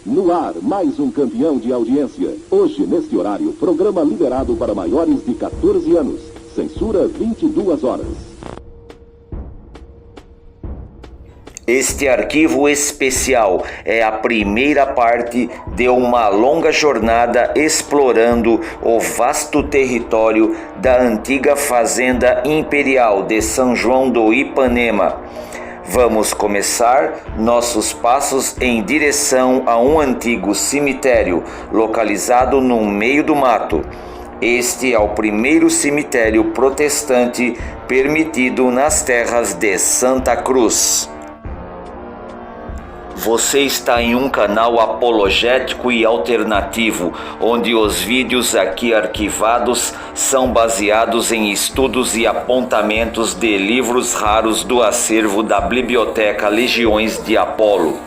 No ar, mais um campeão de audiência. Hoje, neste horário, programa liberado para maiores de 14 anos. Censura 22 horas. Este arquivo especial é a primeira parte de uma longa jornada explorando o vasto território da antiga Fazenda Imperial de São João do Ipanema. Vamos começar nossos passos em direção a um antigo cemitério localizado no meio do mato. Este é o primeiro cemitério protestante permitido nas terras de Santa Cruz. Você está em um canal apologético e alternativo, onde os vídeos aqui arquivados são baseados em estudos e apontamentos de livros raros do acervo da Biblioteca Legiões de Apolo.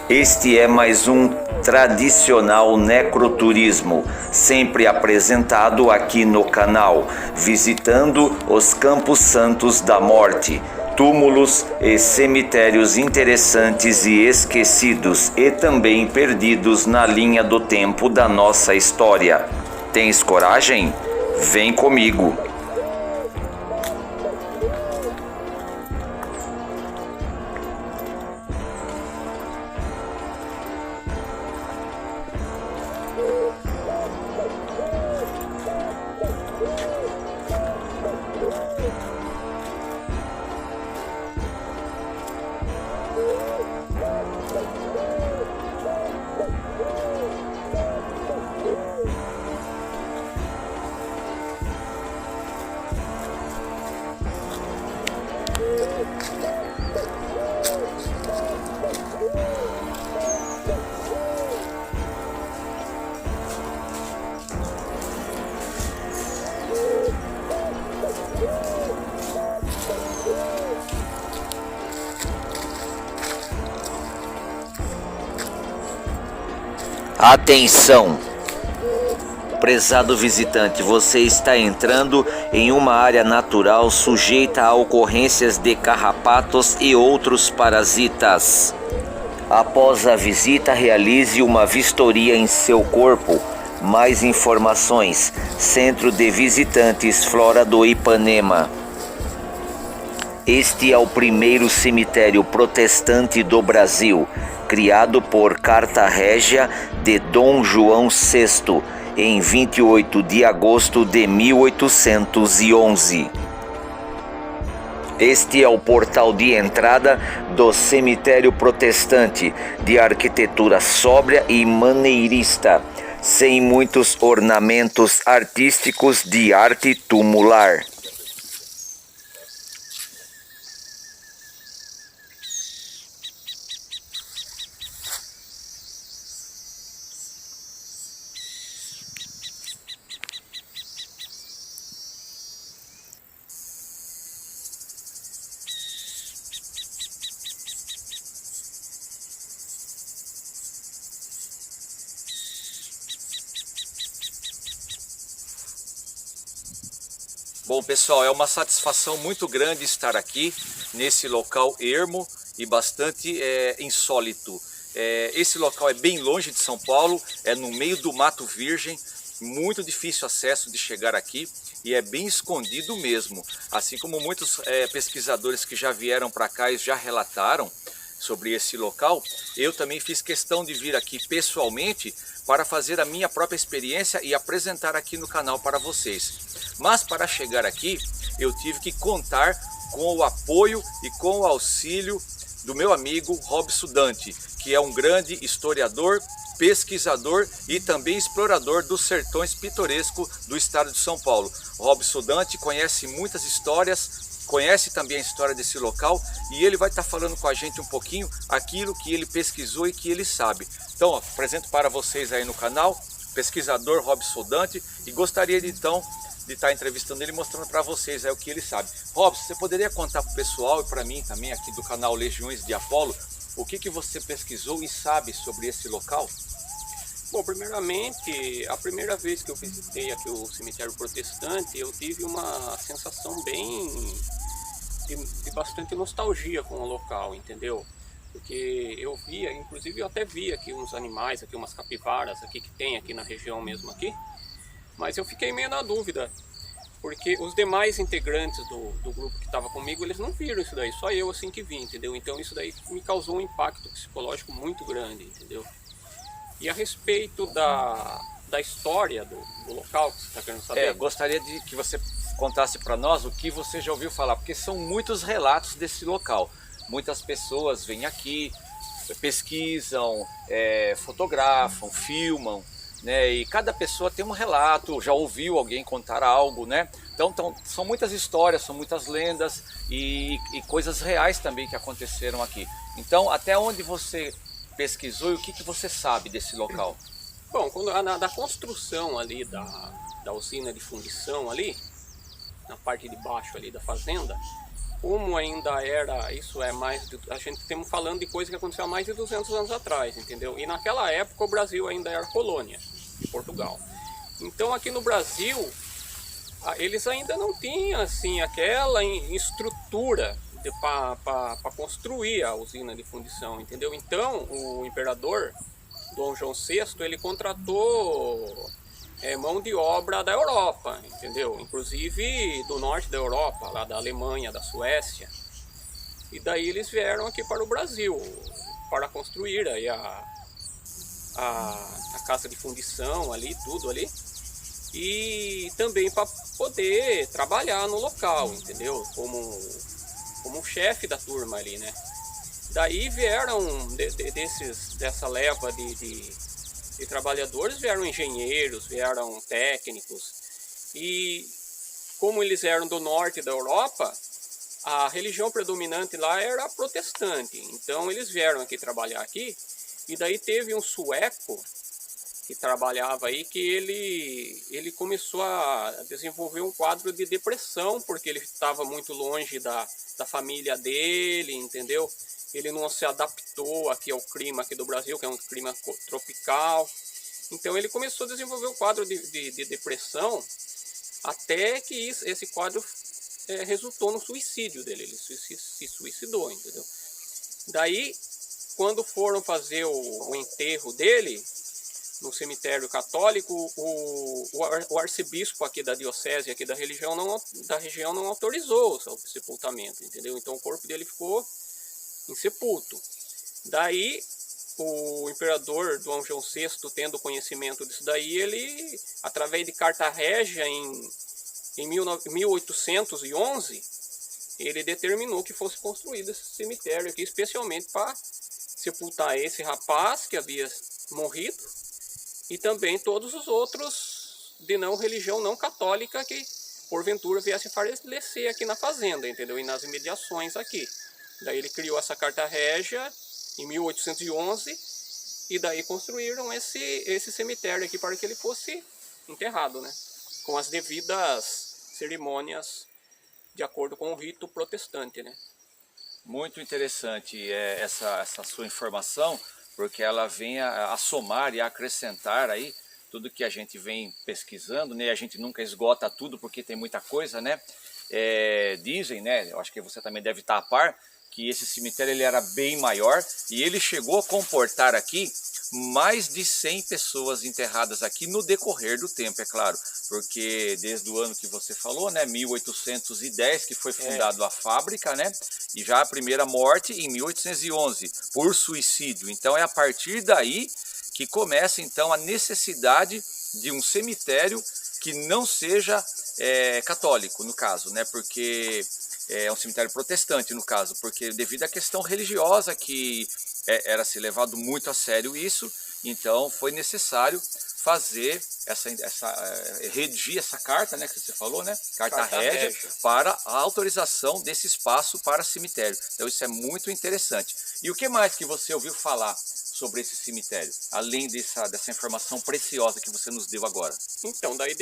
Este é mais um tradicional necroturismo, sempre apresentado aqui no canal, visitando os Campos Santos da Morte, túmulos e cemitérios interessantes e esquecidos e também perdidos na linha do tempo da nossa história. Tens coragem? Vem comigo! Atenção! Prezado visitante, você está entrando em uma área natural sujeita a ocorrências de carrapatos e outros parasitas. Após a visita, realize uma vistoria em seu corpo. Mais informações: Centro de Visitantes Flora do Ipanema. Este é o primeiro cemitério protestante do Brasil, criado por Carta Régia de Dom João VI, em 28 de agosto de 1811. Este é o portal de entrada do cemitério protestante, de arquitetura sóbria e maneirista, sem muitos ornamentos artísticos de arte tumular. Bom, pessoal, é uma satisfação muito grande estar aqui nesse local ermo e bastante insólito. Esse local é bem longe de São Paulo, é no meio do Mato Virgem, muito difícil acesso de chegar aqui e é bem escondido mesmo. Assim como muitos pesquisadores que já vieram para cá e já relataram sobre esse local, eu também fiz questão de vir aqui pessoalmente para fazer a minha própria experiência e apresentar aqui no canal para vocês. Mas para chegar aqui, eu tive que contar com o apoio e com o auxílio do meu amigo Robson Dante, que é um grande historiador, pesquisador e também explorador dos sertões pitorescos do estado de São Paulo. Robson Dante conhece muitas histórias, conhece também a história desse local e ele vai estar falando com a gente um pouquinho aquilo que ele pesquisou e que ele sabe. Então, ó, apresento para vocês aí no canal, pesquisador Robson Dante, e gostaria de estar entrevistando ele, mostrando para vocês aí o que ele sabe. Robson, você poderia contar para o pessoal e para mim também aqui do canal Legiões de Apolo, o que você pesquisou e sabe sobre esse local? Bom, primeiramente, a primeira vez que eu visitei aqui o cemitério protestante, eu tive uma sensação bem de bastante nostalgia com o local, entendeu? porque eu via, inclusive eu até vi aqui uns animais, aqui umas capivaras aqui que tem aqui na região mesmo aqui, mas eu fiquei meio na dúvida, porque os demais integrantes do grupo que estava comigo, eles não viram isso daí, só eu assim que vi, entendeu? Então isso daí me causou um impacto psicológico muito grande, entendeu? E a respeito da história do local que você está querendo saber? Gostaria de que você contasse para nós o que você já ouviu falar, porque são muitos relatos desse local. Muitas pessoas vêm aqui, pesquisam, fotografam, filmam, né? E cada pessoa tem um relato, já ouviu alguém contar algo, né? Então são muitas histórias, são muitas lendas e coisas reais também que aconteceram aqui. Então, até onde você pesquisou e o que você sabe desse local? Bom, da construção ali da usina de fundição ali, na parte de baixo ali da fazenda, como ainda era, isso é mais, a gente estamos falando de coisa que aconteceu há mais de 200 anos atrás, entendeu? E naquela época o Brasil ainda era colônia de Portugal. Então aqui no Brasil, eles ainda não tinham assim aquela estrutura para construir a usina de fundição, entendeu? Então o imperador Dom João VI, ele contratou mão de obra da Europa, entendeu? Inclusive do norte da Europa, lá da Alemanha, da Suécia. E daí eles vieram aqui para o Brasil para construir aí a casa de fundição ali, tudo ali. E também para poder trabalhar no local, entendeu? Como um chefe da turma ali, né? Daí vieram dessa leva de trabalhadores, vieram engenheiros, vieram técnicos, e como eles eram do norte da Europa, a religião predominante lá era protestante, então eles vieram aqui trabalhar aqui, e daí teve um sueco que trabalhava aí, que ele começou a desenvolver um quadro de depressão, porque ele estava muito longe da família dele, entendeu? Ele não se adaptou aqui ao clima aqui do Brasil, que é um clima tropical. Então ele começou a desenvolver um quadro de depressão, até que esse quadro resultou no suicídio dele. Ele se suicidou, entendeu? Daí, quando foram fazer o enterro dele, no cemitério católico, o arcebispo aqui da diocese, aqui da região não autorizou o sepultamento, entendeu? Então o corpo dele ficou insepulto. Daí o imperador Dom João VI, tendo conhecimento disso daí, ele, através de carta régia em 1811, ele determinou que fosse construído esse cemitério aqui, especialmente para sepultar esse rapaz que havia morrido e também todos os outros de religião não católica que porventura viessem falecer aqui na fazenda, entendeu? E nas imediações aqui. Daí ele criou essa carta régia em 1811 e daí construíram esse cemitério aqui para que ele fosse enterrado, né? Com as devidas cerimônias de acordo com o rito protestante, né? Muito interessante essa sua informação, porque ela vem a somar e a acrescentar aí tudo que a gente vem pesquisando, né? A gente nunca esgota tudo porque tem muita coisa, né? Dizem, né? Eu acho que você também deve estar a par, que esse cemitério ele era bem maior e ele chegou a comportar aqui mais de 100 pessoas enterradas aqui no decorrer do tempo, é claro, porque desde o ano que você falou, né, 1810, que foi fundado a fábrica, né, e já a primeira morte em 1811, por suicídio. Então é a partir daí que começa então a necessidade de um cemitério que não seja católico, no caso, né, porque é um cemitério protestante, no caso, porque devido à questão religiosa que era-se levado muito a sério isso, então foi necessário fazer redigir essa carta, né, que você falou, né, carta régia, para a autorização desse espaço para cemitério. Então isso é muito interessante. E o que mais que você ouviu falar sobre esse cemitério, além dessa informação preciosa que você nos deu agora? Então, daí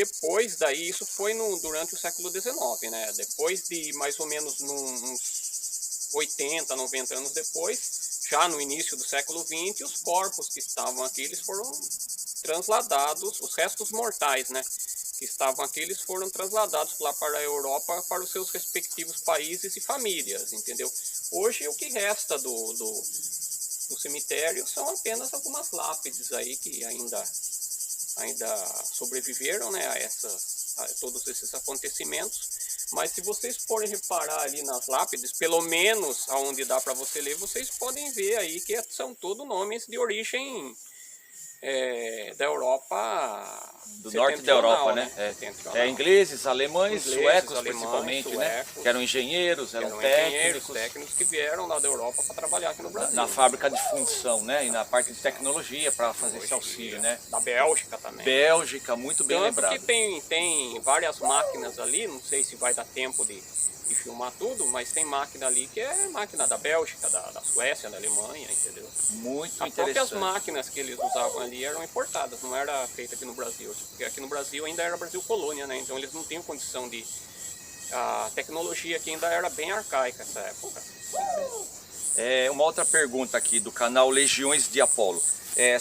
isso foi durante o século XIX, né? Depois de mais ou menos uns 80, 90 anos depois, já no início do século XX, os corpos que estavam aqui, eles foram transladados, os restos mortais, né, que estavam aqui, eles foram transladados lá para a Europa, para os seus respectivos países e famílias, entendeu? Hoje o que resta no cemitério são apenas algumas lápides aí que ainda sobreviveram, né, a todos esses acontecimentos. Mas se vocês forem reparar ali nas lápides, pelo menos aonde dá para você ler, vocês podem ver aí que são todos nomes de origem da Europa, do norte da Europa, né? Ingleses, alemães, suecos alemães, principalmente, suecos, né? Que eram engenheiros, eram técnicos que vieram lá da Europa para trabalhar aqui no Brasil. Na fábrica de fundição, né? E na parte de tecnologia para fazer esse auxílio, né? Da Bélgica também. Bélgica, muito bem lembrado. Tanto que tem várias máquinas ali, não sei se vai dar tempo de filmar tudo, mas tem máquina ali que é máquina da Bélgica, da Suécia, da Alemanha, entendeu? Muito interessante. As próprias máquinas que eles usavam ali eram importadas, não era feita aqui no Brasil, porque aqui no Brasil ainda era Brasil colônia, né? Então eles não tinham condição de... A tecnologia aqui ainda era bem arcaica nessa época. Uma outra pergunta aqui do canal Legiões de Apolo,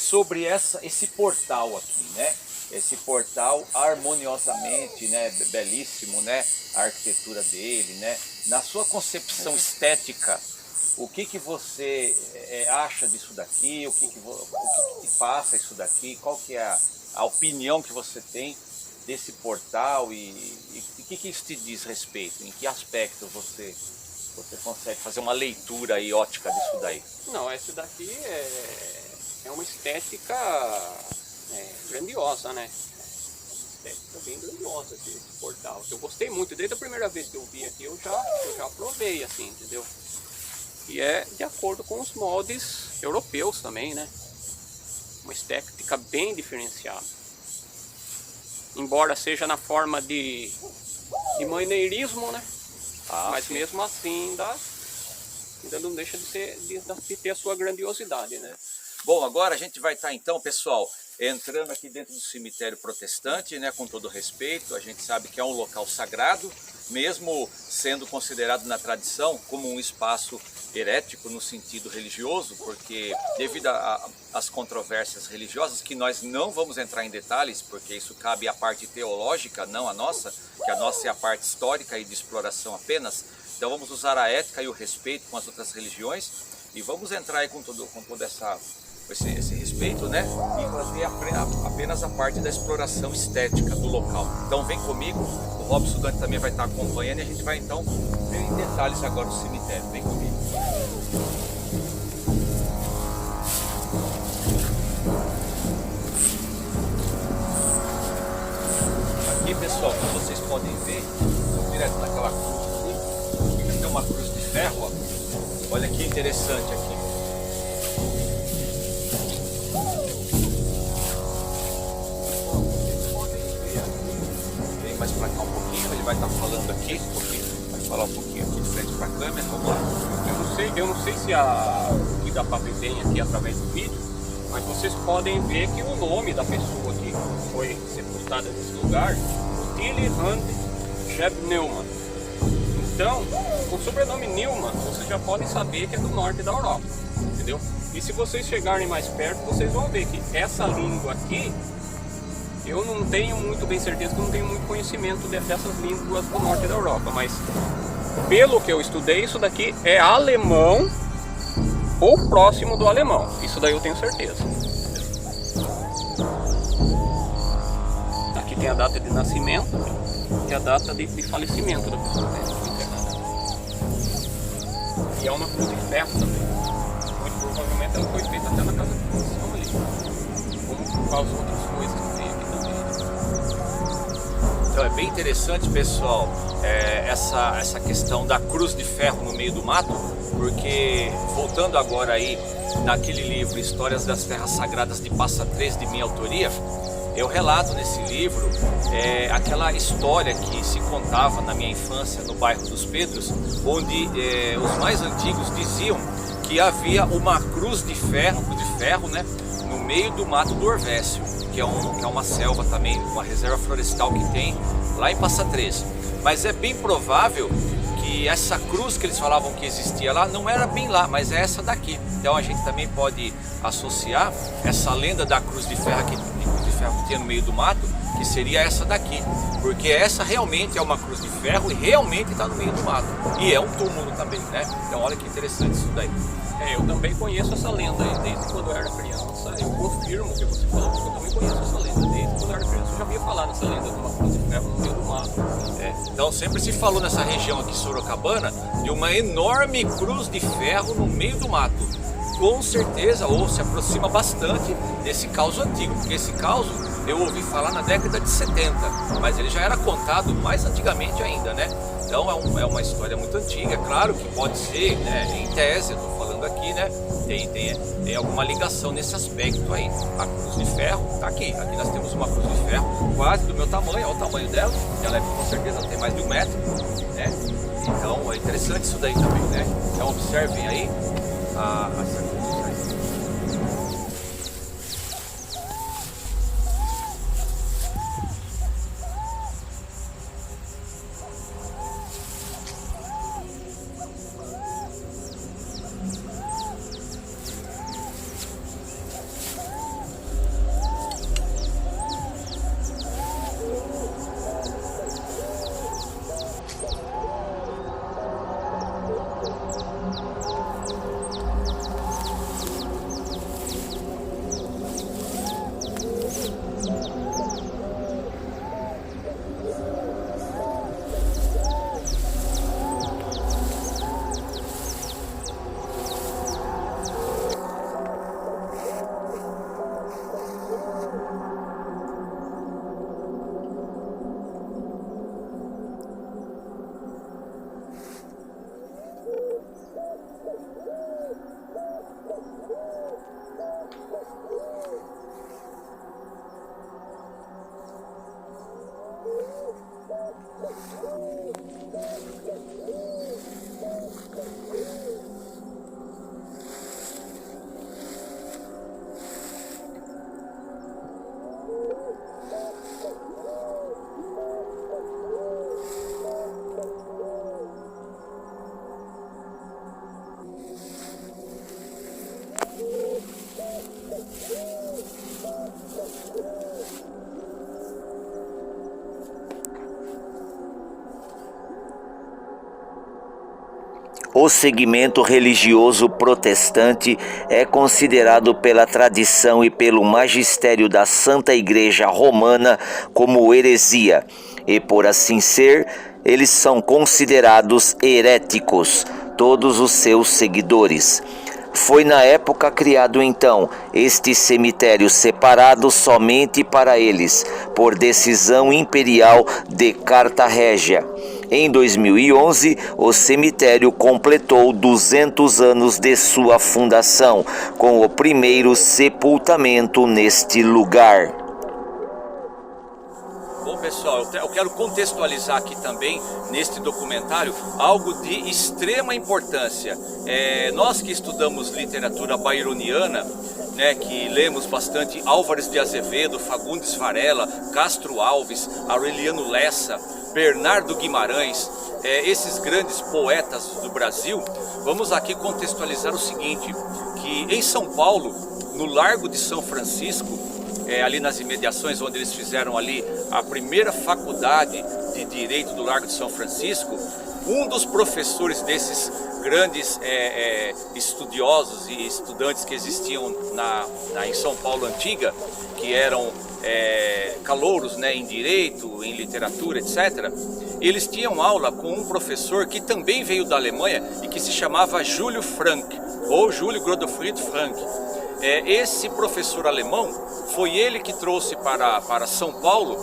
sobre esse portal aqui, né? Esse portal harmoniosamente, né, belíssimo, né, a arquitetura dele, né, na sua concepção estética, o que você acha disso daqui, o que te passa isso daqui, qual que é a opinião que você tem desse portal e o que isso te diz respeito, em que aspecto você consegue fazer uma leitura aí ótica disso daí? Não, esse daqui é uma estética... grandiosa, né? Estética bem grandiosa esse portal. Eu gostei muito, desde a primeira vez que eu vi aqui, eu já aprovei, assim, entendeu? E é de acordo com os moldes europeus também, né? Uma estética bem diferenciada. Embora seja na forma de maneirismo, né? Mas sim, mesmo assim ainda não deixa de ter a sua grandiosidade, né? Bom, agora a gente vai estar então, pessoal, entrando aqui dentro do cemitério protestante, né, com todo respeito. A gente sabe que é um local sagrado, mesmo sendo considerado na tradição como um espaço herético no sentido religioso, porque devido às controvérsias religiosas, que nós não vamos entrar em detalhes, porque isso cabe à parte teológica, não a nossa, que a nossa é a parte histórica e de exploração apenas. Então vamos usar a ética e o respeito com as outras religiões e vamos entrar aí com todo esse respeito, né? E fazer apenas a parte da exploração estética do local. Então vem comigo, o Robson Dante também vai estar acompanhando e a gente vai então ver em detalhes agora o cemitério. Vem comigo. Aqui, pessoal, como vocês podem ver, direto naquela cruz ali, tem uma cruz de ferro, ó. Olha que interessante aqui. Mais para cá um pouquinho, ele vai estar falando aqui, vai falar um pouquinho aqui de frente para a câmera, vamos lá. Eu não sei se o que dá para ver bem aqui através do vídeo, mas vocês podem ver que o nome da pessoa que foi sepultada nesse lugar, Tilly Hand Jeb Neumann. Então, com o sobrenome Neumann, vocês já podem saber que é do norte da Europa, entendeu? E se vocês chegarem mais perto, vocês vão ver que essa língua aqui, eu não tenho muito bem certeza, que eu não tenho muito conhecimento dessas línguas do norte da Europa, mas pelo que eu estudei, isso daqui é alemão ou próximo do alemão, isso daí eu tenho certeza. Aqui tem a data de nascimento e a data de falecimento da pessoa, né? E é uma cruz de ferro também, muito provavelmente ela foi feita até na casa de fundição ali, como as outras coisas que tem aqui também. Então é bem interessante, pessoal, essa questão da cruz de ferro no meio do mato, porque voltando agora aí naquele livro Histórias das Terras Sagradas de Passa 3, de minha autoria, eu relato nesse livro aquela história que se contava na minha infância no bairro dos Pedros, onde os mais antigos diziam que havia uma cruz de ferro, né, no meio do mato do Orvécio. que é uma selva também, uma reserva florestal que tem lá em Passa 13. Mas é bem provável que essa cruz que eles falavam que existia lá não era bem lá, mas é essa daqui. Então a gente também pode associar essa lenda da cruz de ferro que tinha no meio do mato, que seria essa daqui, porque essa realmente é uma cruz de ferro e realmente está no meio do mato, e é um túmulo também, né? Então olha que interessante isso daí. Eu também conheço essa lenda aí, desde quando eu era criança. Eu confirmo o que você falou, porque eu também conheço essa lenda. Desde quando eu era criança eu já via falar nessa lenda de uma cruz de ferro no meio do mato. Então sempre se falou nessa região aqui, Sorocabana, de uma enorme cruz de ferro no meio do mato. Com certeza, ou se aproxima bastante desse caos antigo, porque esse caos eu ouvi falar na década de 70, mas ele já era contado mais antigamente ainda, né? Então é uma história muito antiga, é claro que pode ser, né, em tese, eu estou falando aqui, né, tem alguma ligação nesse aspecto aí. A cruz de ferro está aqui nós temos uma cruz de ferro quase do meu tamanho, olha o tamanho dela, ela com certeza tem mais de 1 metro, né? Então é interessante isso daí também, né? Então observem aí essa cruz. O segmento religioso protestante é considerado pela tradição e pelo magistério da Santa Igreja Romana como heresia, e por assim ser, eles são considerados heréticos, todos os seus seguidores. Foi na época criado então este cemitério separado somente para eles, por decisão imperial de Carta Régia. Em 2011, o cemitério completou 200 anos de sua fundação, com o primeiro sepultamento neste lugar. Bom, pessoal, eu quero contextualizar aqui também, neste documentário, algo de extrema importância. Nós que estudamos literatura byroniana, né, que lemos bastante Álvares de Azevedo, Fagundes Varela, Castro Alves, Aureliano Lessa, Bernardo Guimarães, esses grandes poetas do Brasil, vamos aqui contextualizar o seguinte, que em São Paulo, no Largo de São Francisco, ali nas imediações onde eles fizeram ali a primeira faculdade de Direito do Largo de São Francisco, um dos professores desses grandes estudiosos e estudantes que existiam em São Paulo antiga, que eram calouros, né, em Direito, em Literatura, etc., eles tinham aula com um professor que também veio da Alemanha e que se chamava Júlio Frank, ou Júlio Godofried Frank. Esse professor alemão, foi ele que trouxe para São Paulo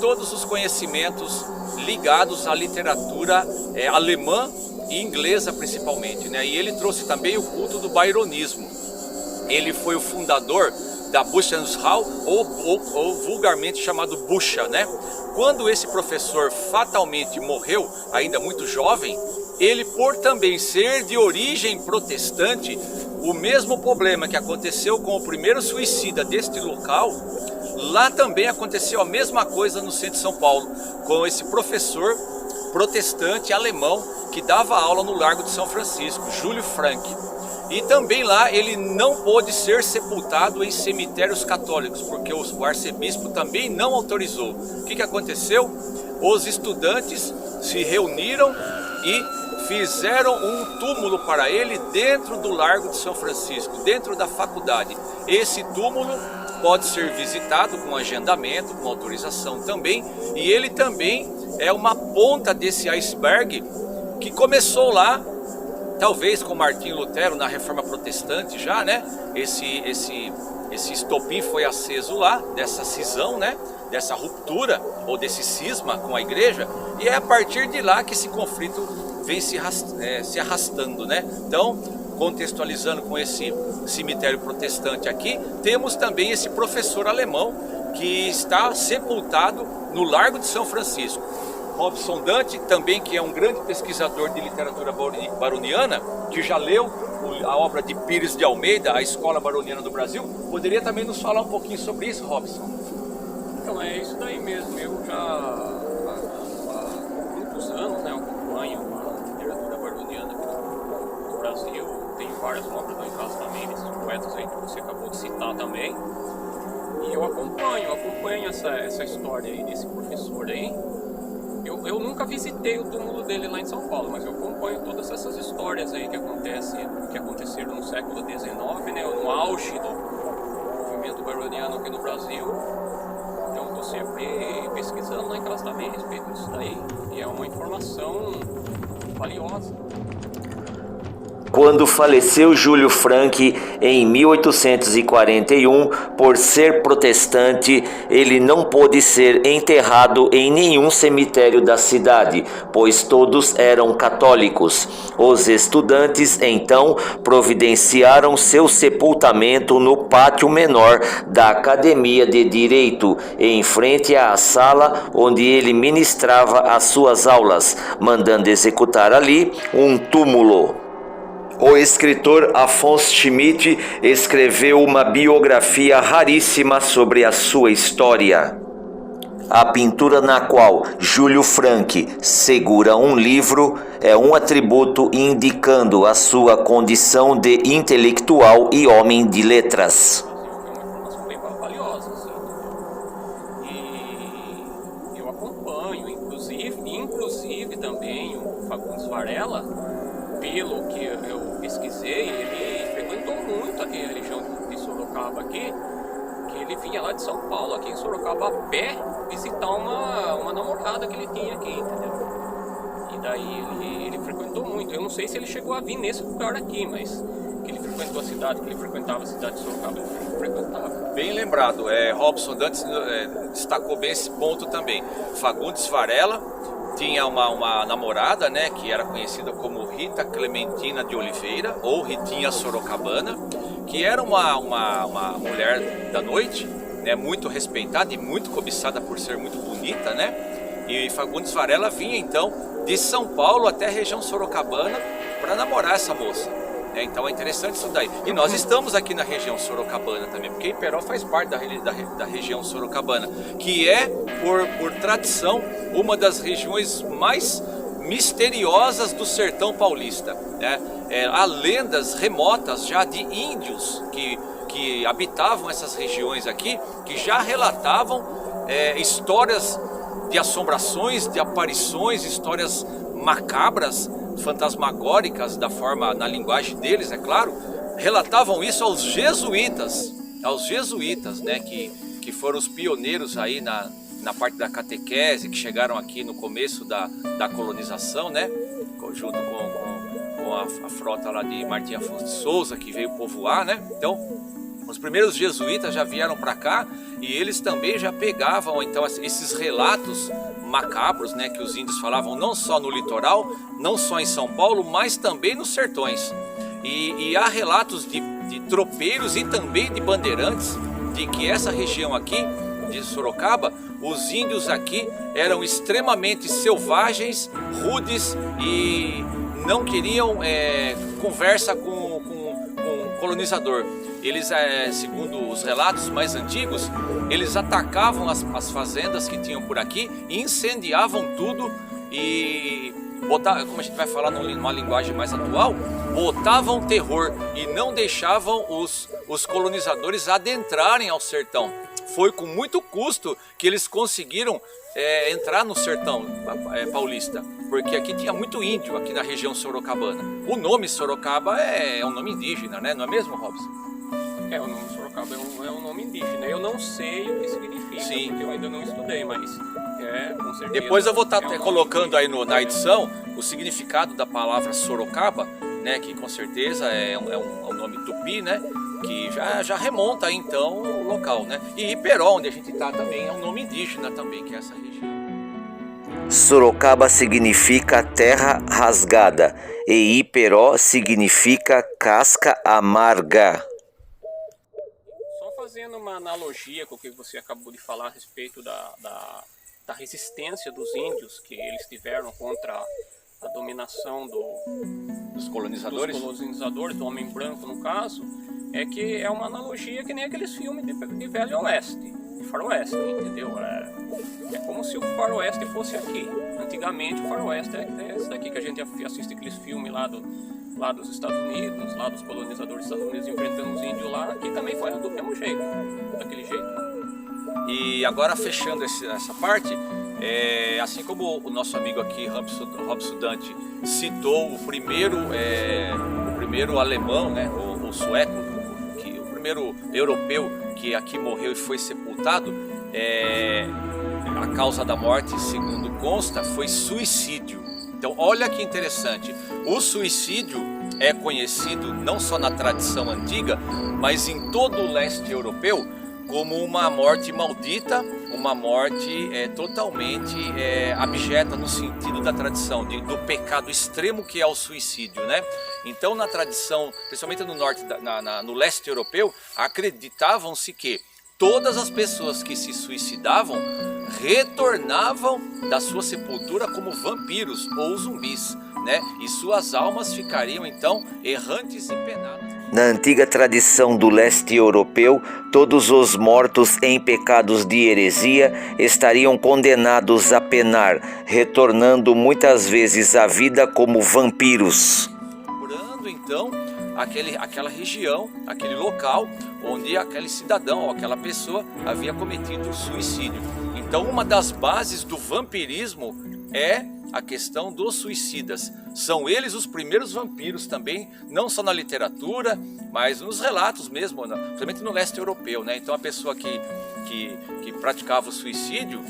todos os conhecimentos ligados à literatura alemã e inglesa principalmente, né? E ele trouxe também o culto do byronismo. Ele foi o fundador da Buchenshaus, ou vulgarmente chamado Bucha, né? Quando esse professor fatalmente morreu, ainda muito jovem, ele, por também ser de origem protestante, o mesmo problema que aconteceu com o primeiro suicida deste local, lá também aconteceu a mesma coisa no centro de São Paulo, com esse professor protestante alemão que dava aula no Largo de São Francisco, Júlio Frank. E também lá ele não pôde ser sepultado em cemitérios católicos, porque o arcebispo também não autorizou. O que aconteceu? Os estudantes se reuniram e fizeram um túmulo para ele dentro do Largo de São Francisco, dentro da faculdade. Esse túmulo pode ser visitado com agendamento, com autorização também, e ele também é uma ponta desse iceberg que começou lá, talvez com Martinho Lutero na Reforma Protestante já, né? Esse estopim foi aceso lá, dessa cisão, né? Dessa ruptura ou desse cisma com a igreja, e é a partir de lá que esse conflito vem se arrastando, né? Então, contextualizando com esse cemitério protestante aqui, temos também esse professor alemão que está sepultado no Largo de São Francisco. Robson Dante, também, que é um grande pesquisador de literatura baroniana, que já leu a obra de Pires de Almeida, A Escola Baroniana do Brasil, poderia também nos falar um pouquinho sobre isso, Robson? Então, é isso daí mesmo. Eu já há muitos anos, né, acompanho a literatura baroniana aqui no Brasil. Tenho várias obras lá em casa também, desses poetas aí que você acabou de citar também. E eu acompanho essa história aí desse professor aí. Eu nunca visitei o túmulo dele lá em São Paulo, mas eu acompanho todas essas histórias aí que aconteceram no século XIX, né, no auge do movimento baroniano aqui no Brasil. Então eu estou sempre pesquisando lá em casa também a respeito disso daí, e é uma informação valiosa. Quando faleceu Júlio Frank em 1841, por ser protestante, ele não pôde ser enterrado em nenhum cemitério da cidade, pois todos eram católicos. Os estudantes, então, providenciaram seu sepultamento no pátio menor da Academia de Direito, em frente à sala onde ele ministrava as suas aulas, mandando executar ali um túmulo. O escritor Afonso Schmidt escreveu uma biografia raríssima sobre a sua história. A pintura na qual Júlio Frank segura um livro é um atributo indicando a sua condição de intelectual e homem de letras. É uma informação bem valiosa, assim. E eu acompanho, inclusive também o Fagundes Varela, pelo que eu pesquisei, ele frequentou muito aqui a região de Sorocaba aqui, que ele vinha lá de São Paulo, aqui em Sorocaba, a pé, visitar uma namorada que ele tinha aqui, entendeu? E daí ele frequentou muito. Eu não sei se ele chegou a vir nesse lugar aqui, mas que ele frequentou a cidade, que ele frequentava a cidade de Sorocaba, ele frequentava. Bem lembrado, Robson Dantes destacou bem esse ponto também. Fagundes Varela tinha uma namorada, né, que era conhecida como Rita Clementina de Oliveira, ou Ritinha Sorocabana, que era uma mulher da noite, né, muito respeitada e muito cobiçada por ser muito bonita, né? E Fagundes Varela vinha então de São Paulo até a região sorocabana para namorar essa moça. Então é interessante isso daí. E nós estamos aqui na região sorocabana também, porque Iperó faz parte da região sorocabana, que é, por tradição, uma das regiões mais misteriosas do sertão paulista, né? Há lendas remotas já de índios que habitavam essas regiões aqui, que já relatavam histórias de assombrações, de aparições, histórias macabras, fantasmagóricas, na linguagem deles, é claro, relatavam isso aos jesuítas, né, que foram os pioneiros aí na parte da catequese, que chegaram aqui no começo da colonização, né, junto com a frota lá de Martim Afonso de Souza, que veio povoar, né. Então, os primeiros jesuítas já vieram para cá e eles também já pegavam então esses relatos macabros, né, que os índios falavam não só no litoral, não só em São Paulo, mas também nos sertões. E há relatos de tropeiros e também de bandeirantes de que essa região aqui de Sorocaba, os índios aqui eram extremamente selvagens, rudes e não queriam conversa com colonizador. Eles, segundo os relatos mais antigos, eles atacavam as fazendas que tinham por aqui, incendiavam tudo e botavam, como a gente vai falar numa linguagem mais atual, botavam terror e não deixavam os colonizadores adentrarem ao sertão. Foi com muito custo que eles conseguiram entrar no sertão paulista, porque aqui tinha muito índio, aqui na região sorocabana. O nome Sorocaba é um nome indígena, né? Não é mesmo, Robson? O nome Sorocaba é um nome indígena. Eu não sei o que significa, Sim. porque eu ainda não estudei, mas com certeza. Depois eu vou estar um colocando aí na edição o significado da palavra Sorocaba, né? Que com certeza é um nome tupi, né? Que já remonta aí, então o local, né? E Iperó, onde a gente está também, é um nome indígena também, que é essa região. Sorocaba significa terra rasgada e Iperó significa casca amarga. Só fazendo uma analogia com o que você acabou de falar a respeito da resistência dos índios que eles tiveram contra a dominação dos colonizadores, do homem branco no caso, é que é uma analogia que nem aqueles filmes de Velho Oeste, de Faroeste, entendeu? É como se o Faroeste fosse aqui. Antigamente o Faroeste é esse daqui que a gente assiste aqueles filmes lá dos Estados Unidos, lá dos colonizadores dos Estados Unidos enfrentando os índios lá, aqui também foi do mesmo jeito, daquele jeito. E agora fechando essa parte, assim como o nosso amigo aqui, Robson Dante, citou o primeiro alemão, né, o sueco, o primeiro europeu que aqui morreu e foi sepultado, a causa da morte, segundo consta, foi suicídio. Então olha que interessante, o suicídio é conhecido não só na tradição antiga, mas em todo o leste europeu, como uma morte maldita, uma morte totalmente abjeta no sentido da tradição, do pecado extremo que é o suicídio, né? Então na tradição, principalmente no norte, no leste europeu, acreditavam-se que todas as pessoas que se suicidavam retornavam da sua sepultura como vampiros ou zumbis, né? E suas almas ficariam então errantes e penadas. Na antiga tradição do leste europeu, todos os mortos em pecados de heresia estariam condenados a penar, retornando muitas vezes à vida como vampiros. Procurando então aquela região, aquele local onde aquele cidadão ou aquela pessoa havia cometido suicídio. Então uma das bases do vampirismo é a questão dos suicidas. São eles os primeiros vampiros também, não só na literatura, mas nos relatos mesmo, principalmente no leste europeu, né? Então a pessoa que praticava o suicídio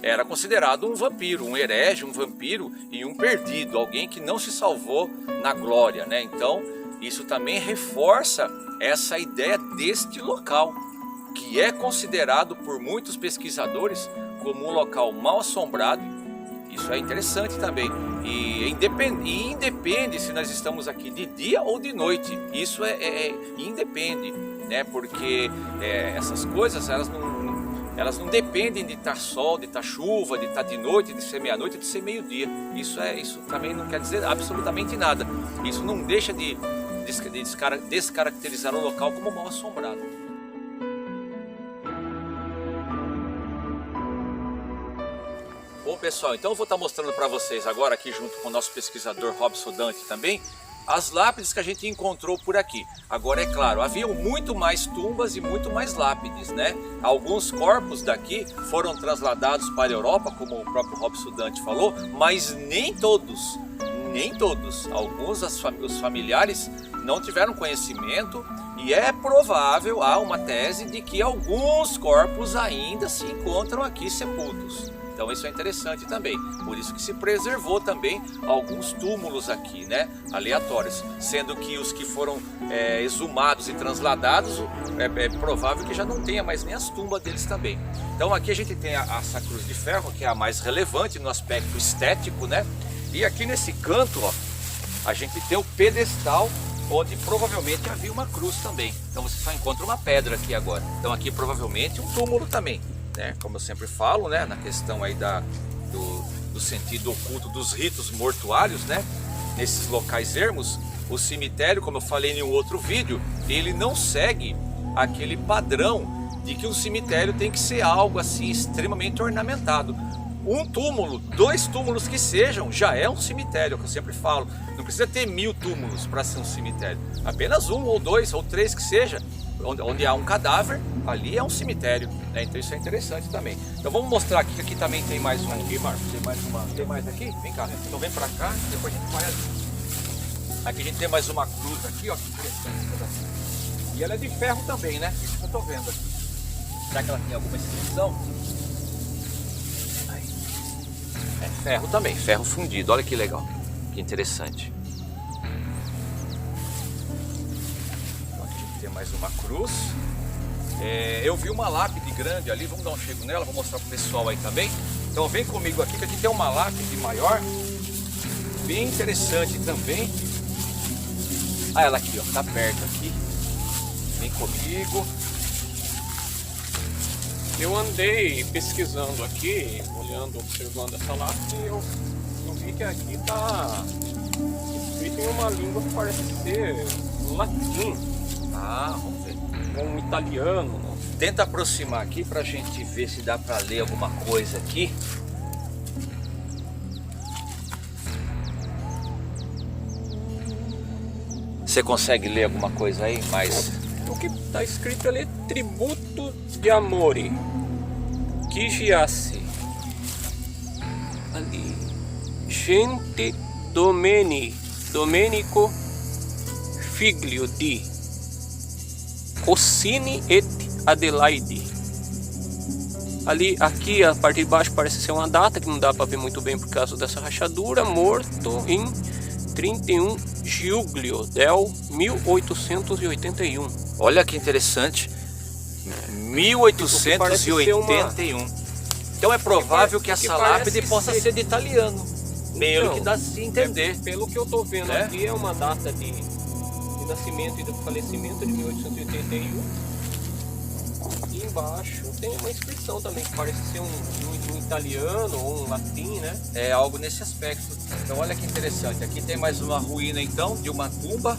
era considerado um vampiro, um herege, um vampiro e um perdido, alguém que não se salvou na glória, né? Então isso também reforça essa ideia deste local, que é considerado por muitos pesquisadores como um local mal assombrado. Isso é interessante também, e independe se nós estamos aqui de dia ou de noite, isso independe, né? Porque essas coisas elas não dependem de estar sol, de estar chuva, de estar de noite, de ser meia-noite, de ser meio-dia. Isso também não quer dizer absolutamente nada, isso não deixa de descaracterizar o local como mal assombrado. Bom pessoal, então eu vou estar mostrando para vocês agora aqui junto com o nosso pesquisador Robson Dante também as lápides que a gente encontrou por aqui. Agora é claro, haviam muito mais tumbas e muito mais lápides, né? Alguns corpos daqui foram trasladados para a Europa, como o próprio Robson Dante falou, mas nem todos. Alguns os familiares não tiveram conhecimento e é provável, há uma tese de que alguns corpos ainda se encontram aqui sepultos. Então isso é interessante também, por isso que se preservou também alguns túmulos aqui, né, aleatórios, sendo que os que foram exumados e transladados, é provável que já não tenha mais nem as tumbas deles também. Então aqui a gente tem essa cruz de ferro, que é a mais relevante no aspecto estético, né, e aqui nesse canto, ó, a gente tem o pedestal, onde provavelmente havia uma cruz também. Então você só encontra uma pedra aqui agora. Então aqui provavelmente um túmulo também, né? Como eu sempre falo, né? Na questão aí do sentido oculto dos ritos mortuários, né? Nesses locais ermos, o cemitério, como eu falei em um outro vídeo, ele não segue aquele padrão de que um cemitério tem que ser algo assim extremamente ornamentado. Um túmulo, 2 túmulos que sejam, já é um cemitério, é o que eu sempre falo. Não precisa ter 1000 túmulos para ser um cemitério. Apenas 1 ou 2 ou 3 que seja, onde há um cadáver, ali é um cemitério, né? Então isso é interessante também. Então vamos mostrar aqui, que aqui também tem mais um. Aqui, Marcos, tem mais aqui? Vem cá, então vem para cá, depois a gente vai ali. Aqui a gente tem mais uma cruz aqui, ó, que interessante. E ela é de ferro também, né? Isso que eu tô vendo aqui. Será que ela tem alguma inscrição? Aí. É ferro também, ferro fundido, olha que legal, que interessante. Então aqui a gente tem mais uma cruz. Eu vi uma lápide grande ali, vamos dar um chego nela, vou mostrar pro pessoal aí também. Então vem comigo aqui, que aqui tem uma lápide maior, bem interessante também. Ah, ela aqui, ó, tá perto aqui. Vem comigo. Eu andei pesquisando aqui, olhando, observando essa lápide, e eu vi que aqui está escrito em uma língua que parece ser latim. Ah, vamos ver. Ou um italiano. Né? Tenta aproximar aqui pra gente ver se dá pra ler alguma coisa aqui. Você consegue ler alguma coisa aí? Mas o que está escrito ali é tributo de amore que giasse ali gente Domenico figlio di Rossini et Adelaide. Ali, aqui a parte de baixo parece ser uma data que não dá para ver muito bem por causa dessa rachadura. Morto em 31 Giulio del 1881. olha que interessante, 1881. Então é provável que essa lápide possa ser de italiano, pelo que dá a se entender. Pelo que eu estou vendo aqui, é uma data de nascimento e de falecimento de 1881. E embaixo tem uma inscrição também que parece ser um italiano ou um latim, né? É algo nesse aspecto. Então olha que interessante, aqui tem mais uma ruína então de uma tumba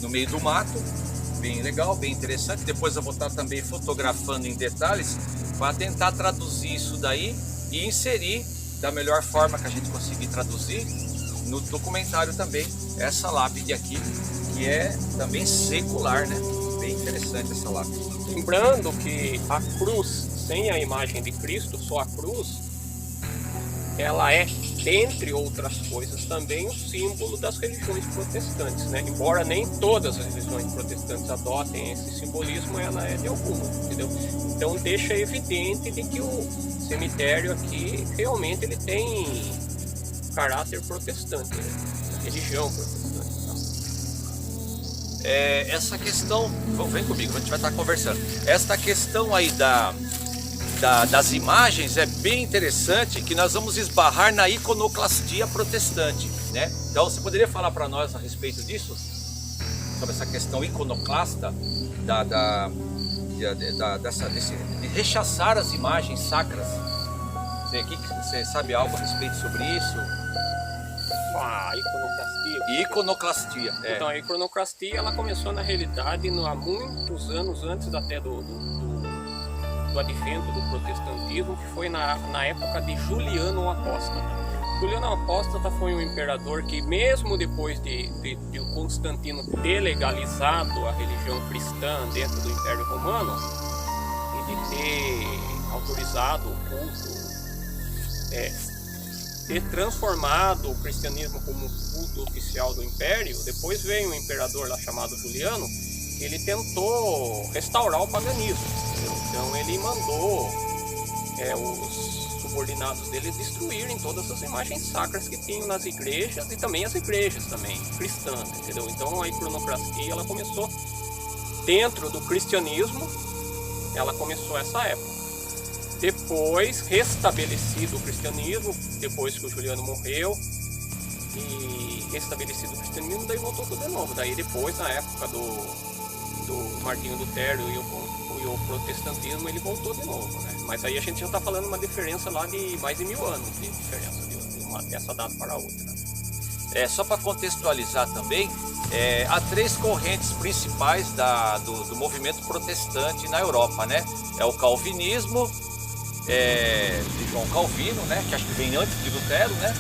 no meio do mato, bem legal, bem interessante. Depois eu vou estar também fotografando em detalhes para tentar traduzir isso daí e inserir da melhor forma que a gente conseguir traduzir no documentário também essa lápide aqui, que é também secular, né? Bem interessante essa lápide. Lembrando que a cruz sem a imagem de Cristo, só a cruz, ela é, dentre outras coisas, também o símbolo das religiões protestantes, né? Embora nem todas as religiões protestantes adotem esse simbolismo, ela é de alguma, entendeu? Então deixa evidente de que o cemitério aqui realmente ele tem caráter protestante, né? Religião protestante. Essa questão, vem comigo, a gente vai estar conversando. Esta questão aí das imagens é bem interessante, que nós vamos esbarrar na iconoclastia protestante, né? Então você poderia falar para nós a respeito disso? Sobre essa questão iconoclasta de rechaçar as imagens sacras. Você sabe algo a respeito sobre isso? Iconoclastia. É. Então a iconoclastia ela começou na realidade há muitos anos antes até do advento do protestantismo, que foi na época de Juliano o Apóstata. Juliano o Apóstata foi um imperador que, mesmo depois de Constantino ter legalizado a religião cristã dentro do Império Romano e de ter autorizado o culto, ter transformado o cristianismo como culto oficial do Império, depois veio um imperador lá chamado Juliano, que ele tentou restaurar o paganismo. Então ele mandou os subordinados dele destruírem todas as imagens sacras que tinham nas igrejas e também as igrejas também cristãs, entendeu? Então a iconoclastia ela começou dentro do cristianismo, ela começou essa época. Depois, restabelecido o cristianismo, depois que o Juliano morreu, e restabelecido o cristianismo, daí voltou tudo de novo. Daí depois, na época do Martinho Lutero e o protestantismo, ele voltou de novo, né? Mas aí a gente já está falando uma diferença lá de mais de 1000 anos de diferença dessa data para a outra. Só para contextualizar também, há três correntes principais do movimento protestante na Europa, né? É o calvinismo, de João Calvino, né? Que acho que vem antes de Lutero, né?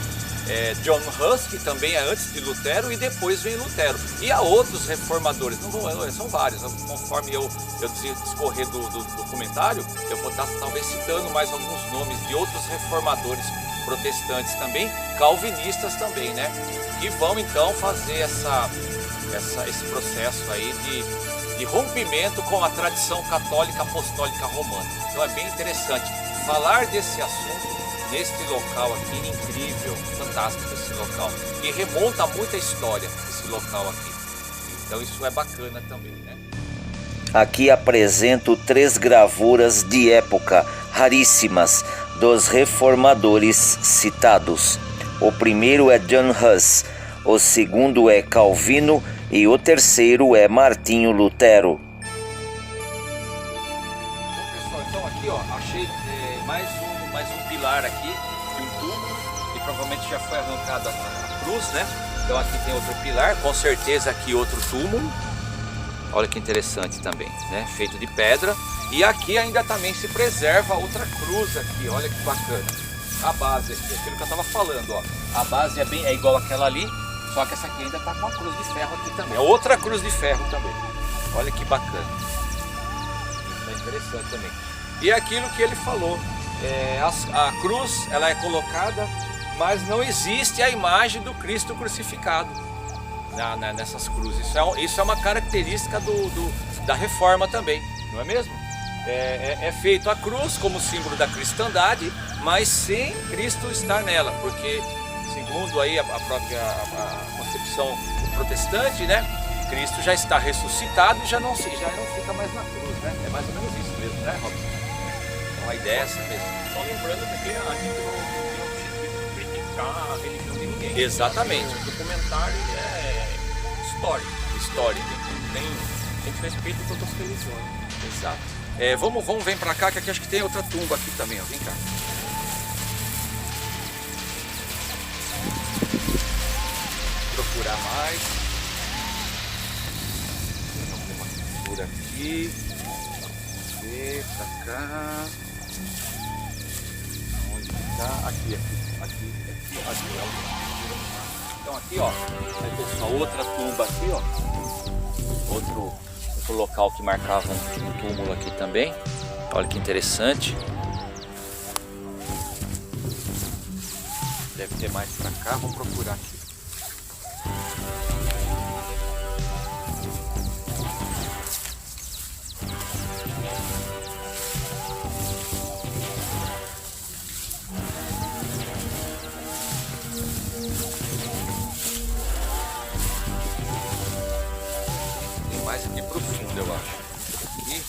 John Hus, que também é antes de Lutero, e depois vem Lutero. E há outros reformadores, são vários, conforme eu discorrer do documentário, eu vou estar talvez citando mais alguns nomes de outros reformadores protestantes também, calvinistas também, né? Que vão então fazer esse processo aí de rompimento com a tradição católica apostólica romana. Então é bem interessante falar desse assunto neste local aqui, incrível, fantástico esse local, que remonta a muita história esse local aqui. Então isso é bacana também, né? Aqui apresento 3 gravuras de época, raríssimas, dos reformadores citados. O primeiro é John Hus, o segundo é Calvino e o terceiro é Martinho Lutero. Bom, pessoal, então aqui ó, achei mais um pilar aqui de um túmulo, e provavelmente já foi arrancada a cruz, né? Então aqui tem outro pilar, com certeza aqui outro túmulo. Olha que interessante também, né? Feito de pedra. E aqui ainda também se preserva outra cruz aqui, olha que bacana. A base aqui, aquilo que eu estava falando, ó. A base é igual àquela ali, só que essa aqui ainda está com a cruz de ferro aqui também. É outra cruz de ferro também. Olha que bacana. Isso é interessante também. E aquilo que ele falou, a cruz ela é colocada, mas não existe a imagem do Cristo crucificado nessas cruzes. Isso é uma característica da reforma também, não é mesmo? É feito a cruz como símbolo da cristandade, mas sem Cristo estar nela, porque segundo aí a própria concepção protestante, né? Cristo já está ressuscitado e já não fica mais na cruz, né? É mais ou menos isso mesmo, né, Robson? Então a ideia é essa mesmo. Só lembrando que a gente não criticar a religião de ninguém. Exatamente. O documentário é histórico. Tem respeito a todas as religiões. Exato. Vem pra cá, que aqui acho que tem outra tumba aqui também, ó. Vem cá. Procurar mais. Tem uma por aqui. Vamos ver pra cá. Onde tá? Aqui. Então aqui, ó. Aí, pessoal, outra tumba aqui, ó. Outro local que marcava um túmulo aqui também. Olha que interessante. Deve ter mais pra cá, vamos procurar aqui. Tem mais aqui pro fundo, eu acho. Aqui.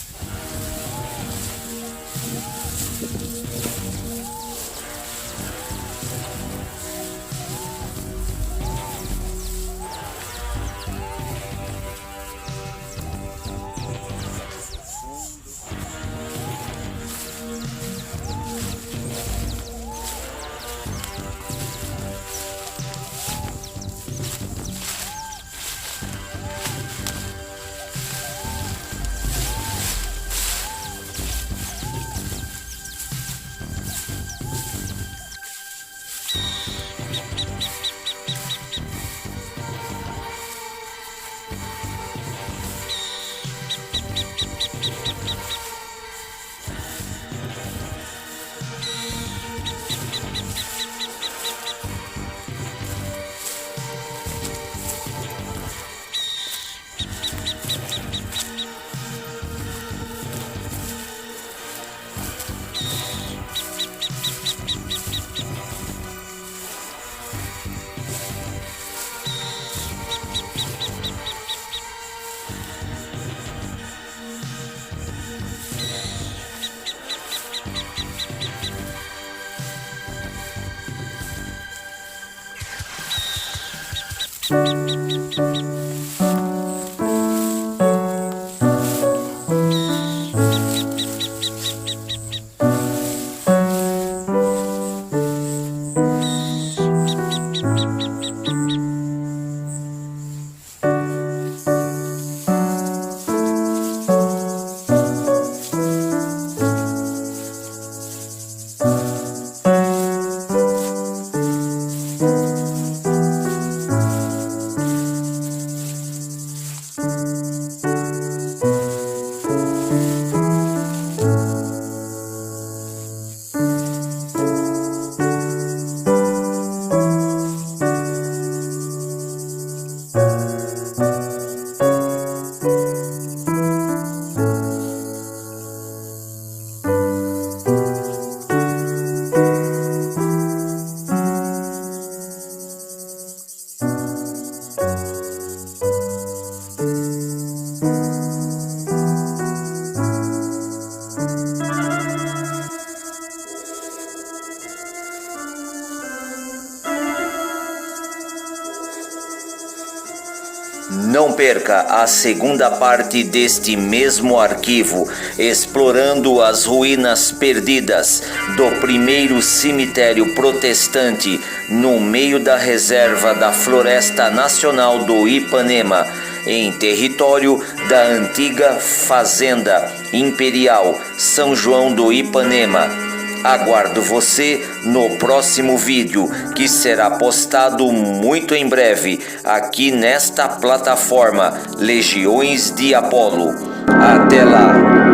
Não perca a segunda parte deste mesmo arquivo, explorando as ruínas perdidas do primeiro cemitério protestante no meio da reserva da Floresta Nacional do Ipanema, em território da antiga Fazenda Imperial São João do Ipanema. Aguardo você no próximo vídeo, que será postado muito em breve aqui nesta plataforma Legiões de Apolo. Até lá!